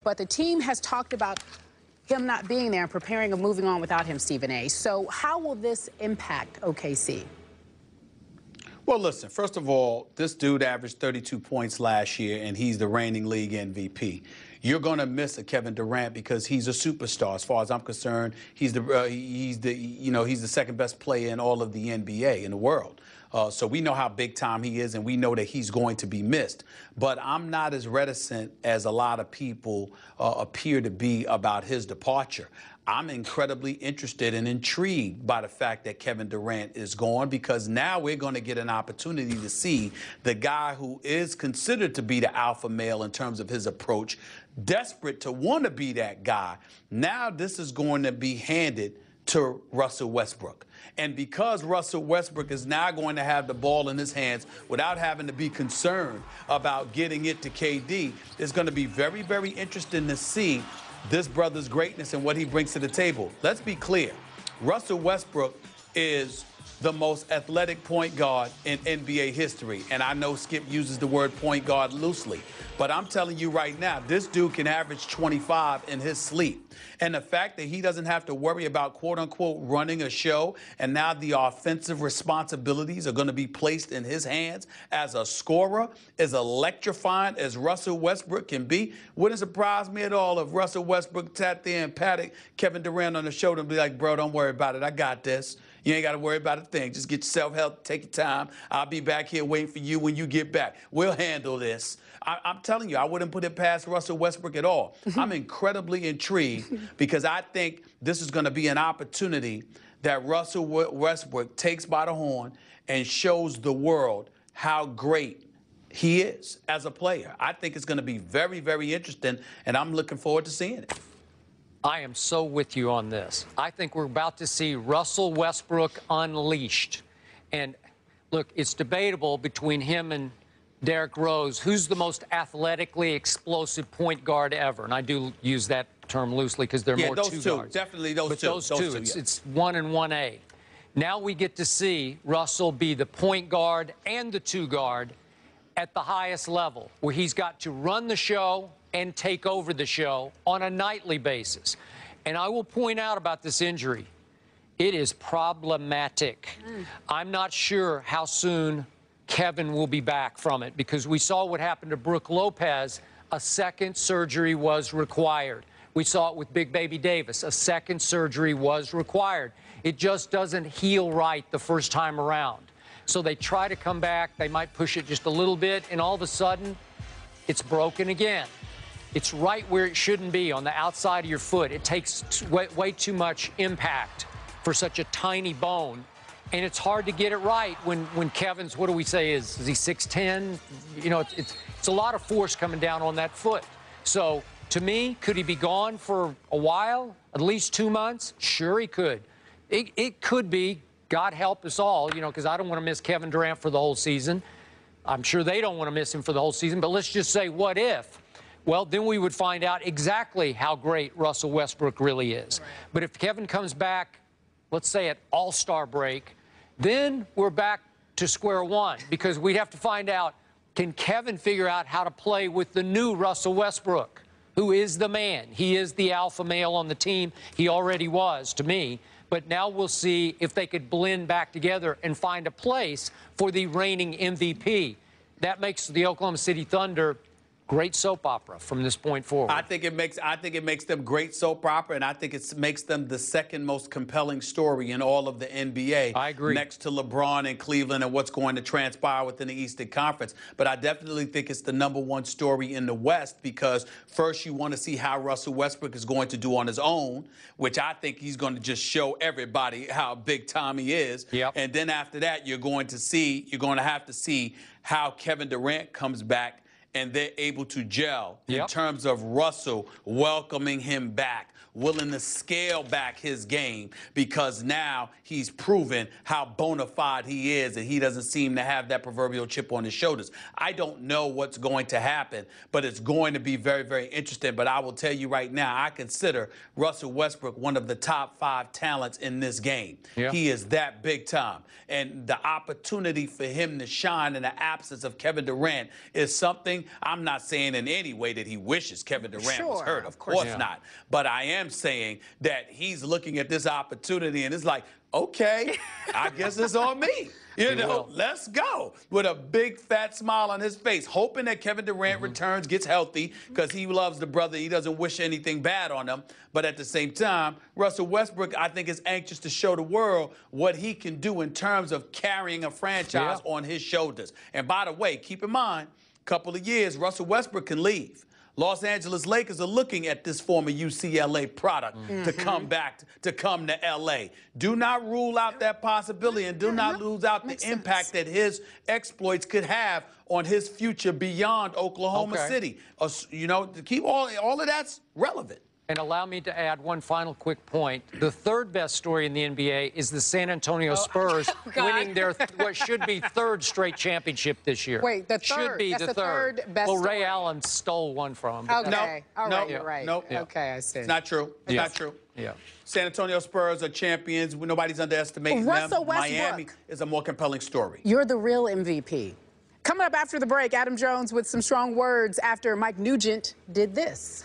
but the team has talked about him not being there and preparing of moving on without him, Stephen A. So how will this impact OKC? Well, listen, first of all, this dude averaged 32 points last year, and he's the reigning league MVP. You're going to miss a Kevin Durant because he's a superstar. As far as I'm concerned, he's the second best player in all of the NBA in the world. So we know how big time he is, and we know that he's going to be missed. But I'm not as reticent as a lot of people appear to be about his departure. I'm incredibly interested and intrigued by the fact that Kevin Durant is gone, because now we're going to get an opportunity to see the guy who is considered to be the alpha male in terms of his approach, desperate to want to be that guy. Now this is going to be handed to Russell Westbrook. And because Russell Westbrook is now going to have the ball in his hands without having to be concerned about getting it to KD, it's going to be very, very interesting to see this brother's greatness and what he brings to the table. Let's be clear. Russell Westbrook is the most athletic point guard in NBA history. And I know Skip uses the word point guard loosely, but I'm telling you right now, this dude can average 25 in his sleep. And the fact that he doesn't have to worry about, quote unquote, running a show, and now the offensive responsibilities are going to be placed in his hands as a scorer, as electrifying as Russell Westbrook can be. Wouldn't surprise me at all if Russell Westbrook sat there and patted Kevin Durant on the shoulder and be like, bro, don't worry about it. I got this. You ain't got to worry about a thing. Just get yourself help, take your time. I'll be back here waiting for you when you get back. We'll handle this. I'm telling you, I wouldn't put it past Russell Westbrook at all. I'm incredibly intrigued because I think this is going to be an opportunity that Russell Westbrook takes by the horn and shows the world how great he is as a player. I think it's going to be very, very interesting, and I'm looking forward to seeing it. I am so with you on this. I think we're about to see Russell Westbrook unleashed. And look, it's debatable between him and Derrick Rose who's the most athletically explosive point guard ever. And I do use that term loosely because they're more two guards. Definitely those two. But those two, it's 1 and 1A. Now we get to see Russell be the point guard and the two guard at the highest level, where he's got to run the show and take over the show on a nightly basis. And I will point out about this injury, it is problematic. I'm not sure how soon Kevin will be back from it, because we saw what happened to Brook Lopez. A second surgery was required. We saw it with Big Baby Davis. A second surgery was required. It just doesn't heal right the first time around. So they try to come back. They might push it just a little bit, and all of a sudden, it's broken again. It's right where it shouldn't be, on the outside of your foot. It takes way too much impact for such a tiny bone, and it's hard to get it right when Kevin's, what do we say, is he 6'10"? You know, it's a lot of force coming down on that foot. So to me, could he be gone for a while, at least 2 months? Sure he could. It could be, God help us all, you know, because I don't want to miss Kevin Durant for the whole season. I'm sure they don't want to miss him for the whole season, but let's just say, what if? Well, then we would find out exactly how great Russell Westbrook really is. Right. But if Kevin comes back, let's say at All-Star break, then we're back to square one, because we'd have to find out, can Kevin figure out how to play with the new Russell Westbrook, who is the man? He is the alpha male on the team. He already was, to me. But now we'll see if they could blend back together and find a place for the reigning MVP. That makes the Oklahoma City Thunder great soap opera from this point forward. I think it makes them great soap opera, and I think it makes them the second most compelling story in all of the NBA. I agree. Next to LeBron and Cleveland and what's going to transpire within the Eastern Conference. But I definitely think it's the #1 story in the West, because first you want to see how Russell Westbrook is going to do on his own, which I think he's going to just show everybody how big time he is. Yep. And then after that, you're going to have to see how Kevin Durant comes back and they're able to gel in terms of Russell welcoming him back, willing to scale back his game, because now he's proven how bona fide he is, and he doesn't seem to have that proverbial chip on his shoulders. I don't know what's going to happen, but it's going to be very, very interesting. But I will tell you right now, I consider Russell Westbrook one of the top 5 talents in this game. Yeah. He is that big time. And the opportunity for him to shine in the absence of Kevin Durant is something I'm not saying in any way that he wishes Kevin Durant was hurt. Of course Yeah. not. But I am saying that he's looking at this opportunity and it's like, okay, I guess it's on me. You know, let's go. With a big fat smile on his face, hoping that Kevin Durant returns, gets healthy, because he loves the brother. He doesn't wish anything bad on him. But at the same time, Russell Westbrook, I think, is anxious to show the world what he can do in terms of carrying a franchise on his shoulders. And by the way, keep in mind, a couple of years, Russell Westbrook can leave. Los Angeles Lakers are looking at this former UCLA product to come back, to come to L.A. Do not rule out that possibility, and do not lose out the impact that his exploits could have on his future beyond Oklahoma City. You know, to keep all of that's relevant. And allow me to add one final quick point. The third best story in the NBA is the San Antonio Spurs winning their what should be third straight championship this year. Wait, the third. Should be That's the third. best Well, Ray story. Allen stole one from him. Okay. All right, you're right. Nope. Okay, I see. It's not true. It's not true. Yeah. San Antonio Spurs are champions. Nobody's underestimating Russell them. Westbrook. Miami is a more compelling story. You're the real MVP. Coming up after the break, Adam Jones with some strong words after Mike Nugent did this.